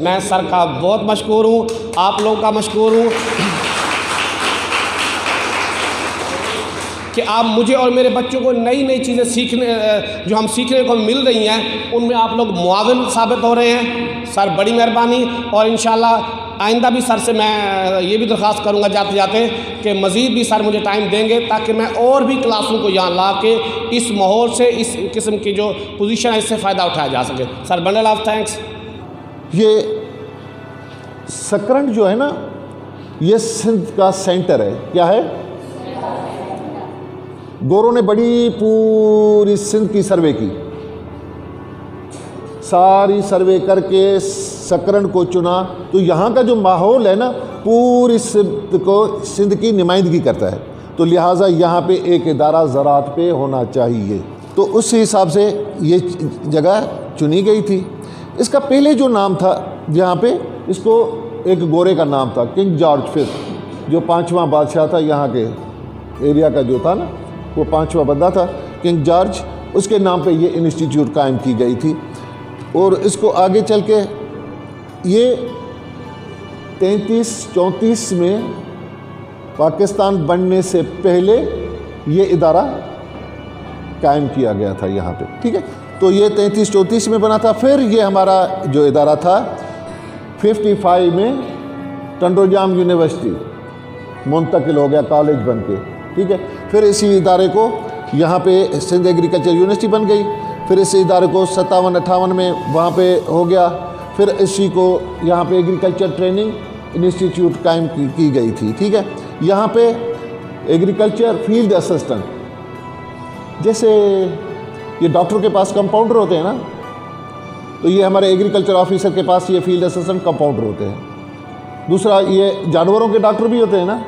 मैं सर का बहुत मशकूर हूँ, आप लोगों का मशकूर हूँ कि आप मुझे और मेरे बच्चों को नई नई चीज़ें जो हम सीखने को मिल रही हैं उनमें आप लोग मुआविन साबित हो रहे हैं। सर बड़ी मेहरबानी, और इंशाल्लाह आइंदा भी सर से मैं ये भी दरख्वास्त करूँगा जाते जाते कि मज़ीद भी सर मुझे टाइम देंगे ताकि मैं और भी क्लासों को यहाँ ला के इस माहौल से, इस किस्म की जो पोजीशन है, इससे फ़ायदा उठाया जा सके। Sir bundle of thanks. ये सकरंड जो है ना, ये सिंध का सेंटर है। क्या है? गोरों ने बड़ी पूरी सिंध की सर्वे की, सारी सर्वे करके सकरंड को चुना। तो यहाँ का जो माहौल है ना, पूरी सिंध की नुमाइंदगी करता है। तो लिहाजा यहाँ पे एक इदारा ज़राअत पे होना चाहिए। तो उस हिसाब से ये जगह चुनी गई थी। इसका पहले जो नाम था यहाँ पे, इसको एक गोरे का नाम था, किंग जॉर्ज फिफ्थ, जो 5वां बादशाह था यहाँ के एरिया का जो था ना, वो 5वां बंदा था, किंग जॉर्ज। उसके नाम पे ये इंस्टीट्यूट कायम की गई थी। और इसको आगे चल के ये 33-34 में पाकिस्तान बनने से पहले ये इदारा कायम किया गया था यहाँ पे, ठीक है। तो ये 33-34 में बना था। फिर ये हमारा जो इदारा था 55 में टंडोजाम यूनिवर्सिटी मुंतकिल हो गया कॉलेज बन के, ठीक है। फिर इसी इदारे को यहाँ पे सिंध एग्रीकल्चर यूनिवर्सिटी बन गई। फिर इस इदारे को 57-58 में वहाँ पे हो गया। फिर इसी को यहाँ पे एग्रीकल्चर ट्रेनिंग इंस्टीट्यूट कायम की गई थी, ठीक है। यहाँ पे एग्रीकल्चर फील्ड असिस्टेंट, जैसे ये डॉक्टर के पास कंपाउंडर होते हैं ना, तो ये हमारे एग्रीकल्चर ऑफिसर के पास ये फील्ड असिस्टेंट कंपाउंडर होते हैं। दूसरा, ये जानवरों के डॉक्टर भी होते हैं ना,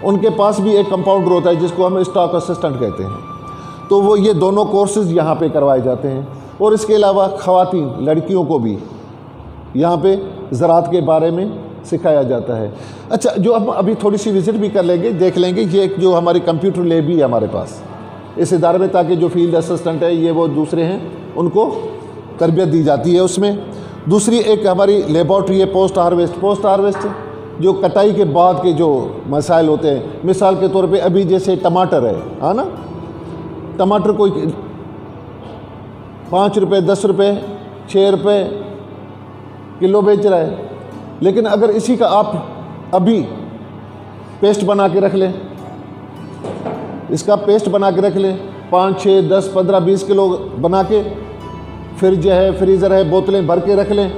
उनके पास भी एक कंपाउंडर होता है जिसको हम स्टॉक असिस्टेंट कहते हैं। तो वो ये दोनों कोर्सेज यहाँ पे करवाए जाते हैं। और इसके अलावा ख़वातीन, लड़कियों को भी यहाँ पे ज़राअत के बारे में सिखाया जाता है। अच्छा, जो हम अभी थोड़ी सी विज़िट भी कर लेंगे, देख लेंगे। ये एक जो हमारी कंप्यूटर लैब भी है हमारे पास इस इदारे में, ताकि जो फील्ड असिस्टेंट है ये वो दूसरे हैं, उनको तरबियत दी जाती है उसमें। दूसरी एक हमारी लेबॉर्ट्री है पोस्ट हार्वेस्ट जो कटाई के बाद के जो मसाइल होते हैं। मिसाल के तौर पे अभी जैसे टमाटर है, हाँ ना, टमाटर कोई 5 रुपये, 10 रुपये, 6 रुपये किलो बेच रहा है, लेकिन अगर इसी का आप अभी पेस्ट बना के रख लें, इसका पेस्ट बना के रख लें 5, 6, 10, 15, 20 किलो बना के, फिर जो है फ्रीज़र है, बोतलें भर के रख लें,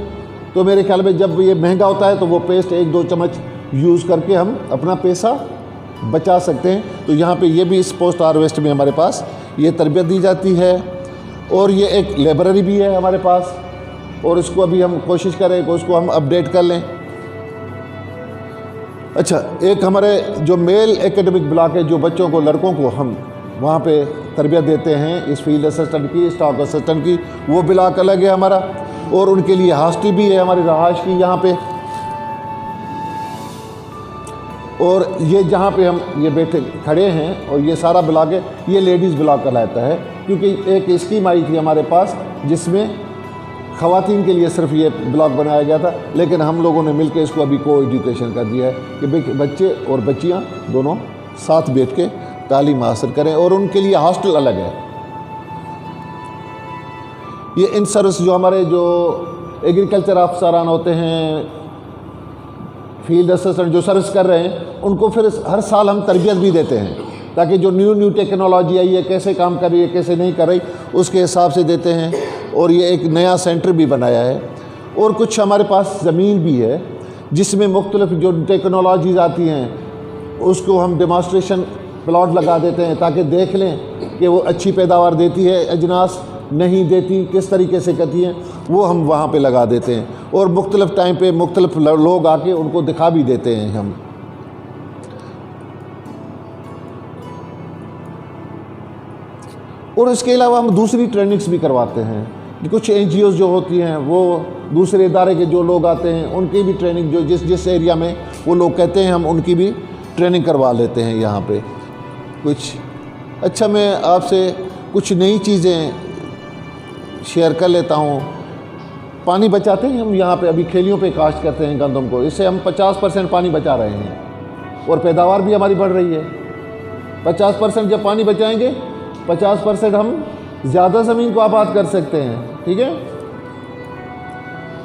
तो मेरे ख्याल में जब ये महंगा होता है तो वो पेस्ट 1-2 चम्मच यूज़ करके हम अपना पैसा बचा सकते हैं। तो यहाँ पे ये भी इस पोस्ट हार्वेस्ट में हमारे पास ये तरबियत दी जाती है। और ये एक लाइब्रेरी भी है हमारे पास, और इसको अभी हम कोशिश करें कि उसको हम अपडेट कर लें। अच्छा, एक हमारे जो मेल एकेडमिक ब्लॉक है, जो बच्चों को, लड़कों को हम वहाँ पे तरबियत देते हैं इस फील्ड असिस्टेंट की, स्टॉक असिस्टेंट की, वो ब्लॉक अलग है हमारा। और उनके लिए हॉस्टल भी है हमारी रहायश की यहाँ पे। और ये जहाँ पे हम ये बैठे खड़े हैं और ये सारा ब्लॉक है, ये लेडीज़ ब्लॉक कहलाता है, क्योंकि एक स्कीम आई थी हमारे पास जिसमें ख़वातीन के लिए सिर्फ ये ब्लॉक बनाया गया था, लेकिन हम लोगों ने मिलकर इसको अभी को एजुकेशन कर दिया है कि बच्चे और बच्चियाँ दोनों साथ बैठ के तालीम हासिल करें। और उनके लिए हॉस्टल अलग है। ये इन सर्विस जो हमारे जो एग्रीकल्चर अफसरान होते हैं, फील्ड असिस्टेंट जो सर्विस कर रहे हैं, उनको फिर हर साल हम तरबियत भी देते हैं, ताकि जो न्यू टेक्नोलॉजी आई है, कैसे काम कर रही है, कैसे नहीं कर रही, उसके हिसाब से देते हैं। और ये एक नया सेंटर भी बनाया है। और कुछ हमारे पास ज़मीन भी है जिसमें मुख्तलिफ जो टेक्नोलॉजीज़ आती हैं उसको हम डेमॉन्स्ट्रेशन प्लॉट लगा देते हैं, ताकि देख लें कि वो अच्छी पैदावार देती है, अजनास नहीं देती, किस तरीके से करती हैं, वो हम वहाँ पे लगा देते हैं। और मुख्तलिफ टाइम पे मुख्तलिफ लोग आके उनको दिखा भी देते हैं हम। और इसके अलावा हम दूसरी ट्रेनिंग्स भी करवाते हैं। कुछ NGOs जो होती हैं, वो दूसरे इदारे के जो लोग आते हैं उनकी भी ट्रेनिंग, जो जिस एरिया में वो लोग कहते हैं, हम उनकी भी ट्रेनिंग करवा लेते हैं यहाँ पे कुछ। अच्छा, मैं आपसे कुछ नई चीज़ें शेयर कर लेता हूँ पानी बचाते हैं हम यहाँ पे, अभी खेलियों पे काश्त करते हैं गंदम को, इससे हम 50% पानी बचा रहे हैं और पैदावार भी हमारी बढ़ रही है। 50% जब पानी बचाएंगे 50% हम ज़्यादा ज़मीन को आबाद कर सकते हैं। ठीक है,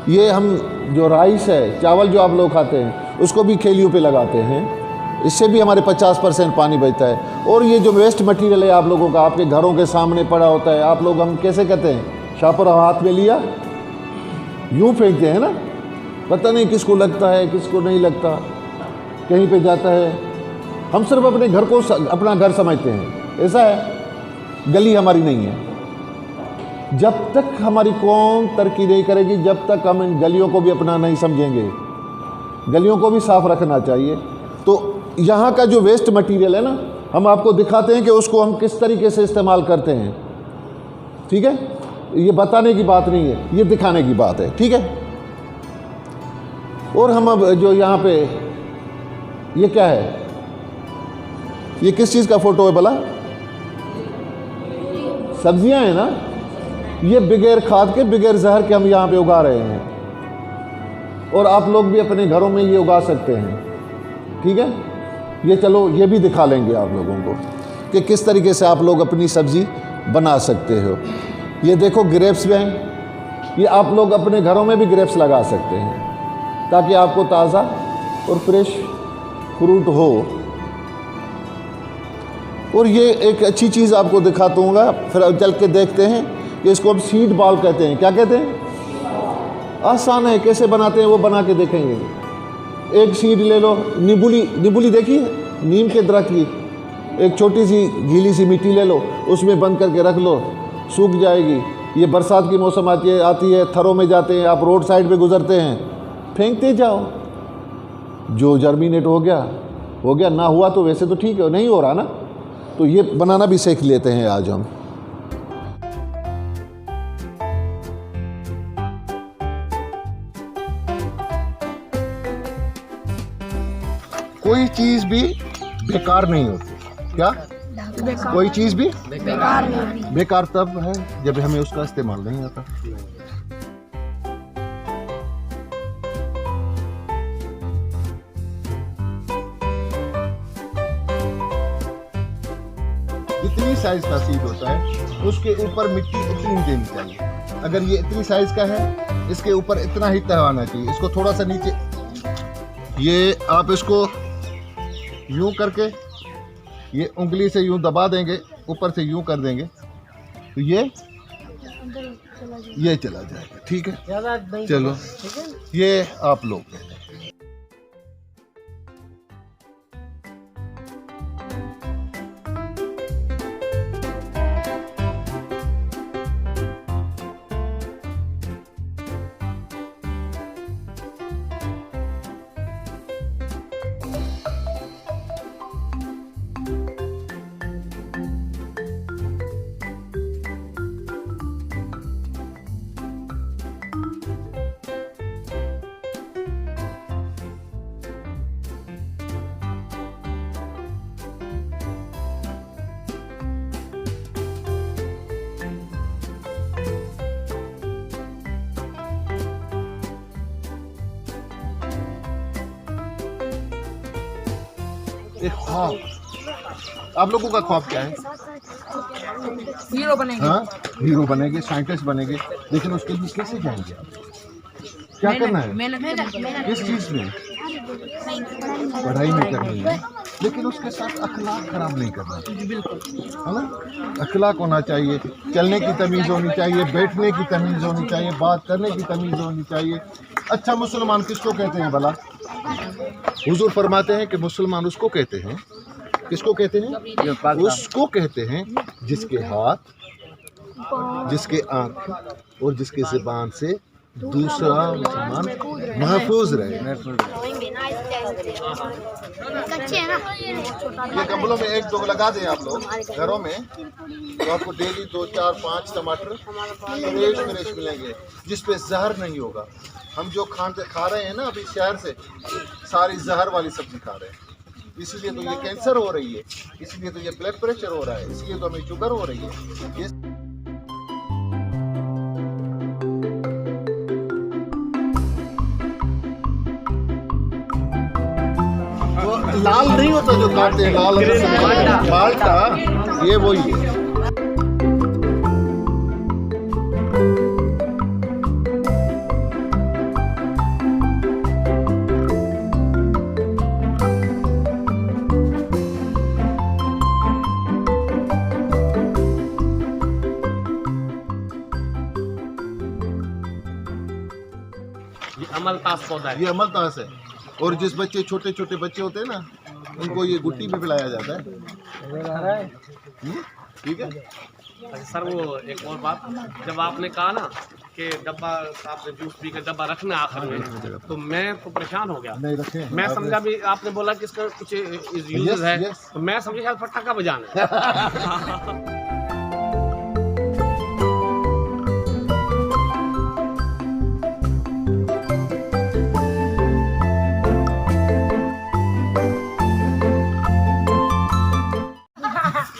ये हम जो राइस है, चावल जो आप लोग खाते हैं, उसको भी खेलियों पे लगाते हैं, इससे भी हमारे 50% पानी बचता है। और ये जो वेस्ट मटेरियल है आप लोगों का, आपके घरों के सामने पड़ा होता है, आप लोग हम कैसे कहते हैं, शापर हाथ में लिया यूँ फेंकते हैं ना, पता नहीं किसको लगता है किसको नहीं लगता, कहीं पे जाता है। हम सिर्फ अपने घर को अपना घर समझते हैं, ऐसा है। गली हमारी नहीं है। जब तक हमारी कौम तरक्की नहीं करेगी, जब तक हम इन गलियों को भी अपना नहीं समझेंगे। गलियों को भी साफ रखना चाहिए। तो यहाँ का जो वेस्ट मटेरियल है ना, हम आपको दिखाते हैं कि उसको हम किस तरीके से इस्तेमाल करते हैं। ठीक है, ये बताने की बात नहीं है, ये दिखाने की बात है। ठीक है, और हम अब जो यहाँ पे ये क्या है, ये किस चीज़ का फ़ोटो है भला? सब्जियां हैं ना, ये बगैर खाद के बगैर जहर के हम यहाँ पे उगा रहे हैं, और आप लोग भी अपने घरों में ये उगा सकते हैं। ठीक है, ये चलो ये भी दिखा लेंगे आप लोगों को कि किस तरीके से आप लोग अपनी सब्ज़ी बना सकते हो। ये देखो ग्रेप्स में हैं, ये आप लोग अपने घरों में भी ग्रेप्स लगा सकते हैं ताकि आपको ताज़ा और फ्रेश फ्रूट हो। और ये एक अच्छी चीज़ आपको दिखाता हूँगा, फिर चल के देखते हैं कि इसको हम सीड बॉल कहते हैं। क्या कहते हैं? आसान है, कैसे बनाते हैं वो बना के देखेंगे। एक सीड ले लो, निबुली देखिए, नीम के दरख्त की एक छोटी सी गीली सी मिट्टी ले लो, उसमें बंद करके रख लो, सूख जाएगी। ये बरसात की मौसम आती है, थरों में जाते हैं, आप रोड साइड पे गुजरते हैं, फेंकते जाओ, जो जर्मिनेट हो गया, ना हुआ तो वैसे तो ठीक है, नहीं हो रहा ना, तो ये बनाना भी सीख लेते हैं आज हम। कोई चीज़ भी बेकार नहीं होती। क्या? कोई चीज़ भी बेकार तब है जब हमें उसका इस्तेमाल नहीं आता। इतनी साइज का सीड होता है, उसके ऊपर मिट्टी इतनी देनी चाहिए। अगर ये इतनी साइज का है, इसके ऊपर इतना ही तहवाना चाहिए। इसको थोड़ा सा नीचे, ये आप इसको यूं करके, ये उंगली से यूं दबा देंगे, ऊपर से यूं कर देंगे, तो ये चला जाएगा। ठीक है, चलो ये आप लोग एक ख्वाब, आप लोगों का ख्वाब क्या है? हीरो बनेंगे। हाँ, हीरो बनेंगे, साइंटिस्ट बनेंगे, लेकिन उसके लिए कैसे जाएंगे आप? क्या करना है? किस चीज़ में? पढ़ाई में करनी है, लेकिन उसके साथ अखलाक खराब नहीं करना है ना। अखलाक होना चाहिए, चलने की तमीज़ होनी चाहिए, बैठने की तमीज़ होनी चाहिए, बात करने की तमीज़ होनी चाहिए। अच्छा, मुसलमान किसको कहते हैं भला? हुजूर फरमाते हैं कि मुसलमान उसको कहते हैं, किसको कहते हैं? उसको कहते हैं जिसके हाथ, जिसके आँख और जिसके ज़ुबान से दूसरा मुसलमान महफूज रहे। ये गमलों में 1-2 लगा दें आप लोग घरों में, तो आपको डेली 2, 4, 5 टमाटर फ्रेश मिलेंगे, जिस पे जहर नहीं होगा। हम जो खा रहे हैं ना अभी शहर से, सारी जहर वाली सब्जी खा रहे हैं, इसलिए तो ये कैंसर हो रही है, इसलिए तो ये ब्लड प्रेशर हो रहा है, इसलिए तो हमें शुगर हो रही है। ये वो लाल नहीं होता जो काटते हैं, लाल माल्टा, ये वही है। ये अमलतास पौधा है। ये अमलतास है। और जिस बच्चे छोटे छोटे बच्चे होते हैं ना, उनको ये गुट्टी भी पिलाया जाता है। ठीक है। अच्छा सर, वो एक और बात, जब आपने कहा ना कि डब्बा, आपने जूस पी के डब्बा रखना आखिर में, तो मैं तो परेशान हो गया। नहीं रखे, मैं समझा भी आपने बोला कि इसका कुछ यूज है, तो मैं समझा शायद पटाखा बजाना है।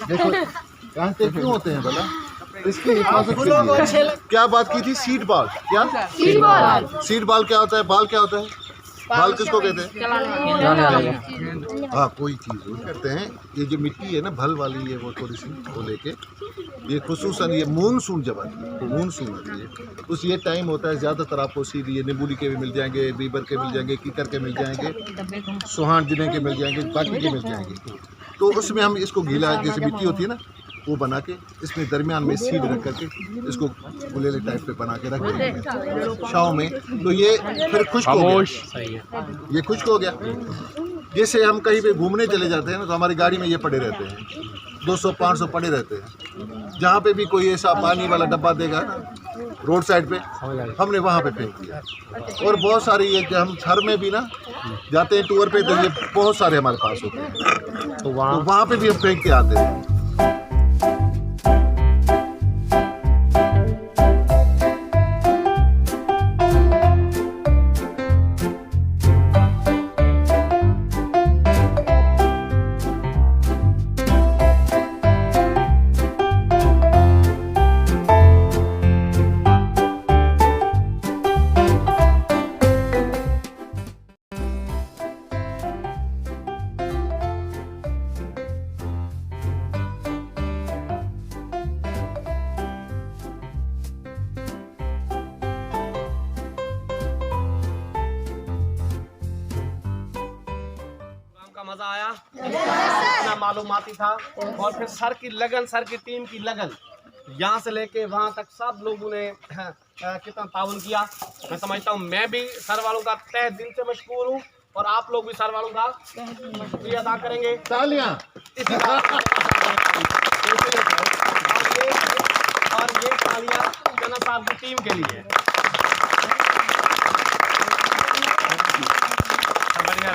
देखो कांटे क्यों होते हैं भला, इसकी हिफाजत के लिए। क्या बात की थी, सीड बॉल? क्या सीड बॉल क्या होता है? बाल क्या होता है? बाल किसको कहते हैं? हाँ, कोई चीज़ वो कहते हैं। ये जो मिट्टी है ना भल वाली, ये वो थोड़ी सी वो लेके, ये खुसूसन ये मानसून जब आती है, मानसून आती है उस ये टाइम होता है। ज़्यादातर आपको सीड ये नींबूली के भी मिल जाएंगे, बीबर के मिल जाएंगे, कीकर के मिल जाएंगे, सुहान जिले के मिल जाएंगे, बाकी के मिल जाएंगे। तो उसमें हम इसको गीला, जैसे मिट्टी होती है ना, वो बना के इसमें दरमियान में सीड रख करके इसको गुलेले टाइप पे बना के रख देंगे छाँव में। तो ये फिर खुश्क हो गया, ये खुश्क हो गया। जैसे हम कहीं पे घूमने चले जाते हैं ना, तो हमारी गाड़ी में ये पड़े रहते हैं, 200-500 पड़े रहते हैं। जहाँ पे भी कोई ऐसा पानी वाला डब्बा देगा ना रोड साइड पे, हमने वहाँ पे फेंक दिया। और बहुत सारे ये कि हम घर में भी ना जाते हैं टूर पे, तो ये बहुत सारे हमारे पास होते हैं, तो वहाँ पे भी हम फेंक के आते हैं। मजा आया, इतना मालूमाती था। और फिर सर की लगन, सर की टीम की लगन, यहाँ से लेके वहाँ तक सब लोगों ने कितना ताउन किया। मैं समझता हूँ मैं भी सर वालों का तहे दिल से मशकूर हूँ, और आप लोग भी सर वालों का शुक्रिया अदा करेंगे। तालियां। और ये तालियां जनाब साहब की टीम के लिए। बढ़िया।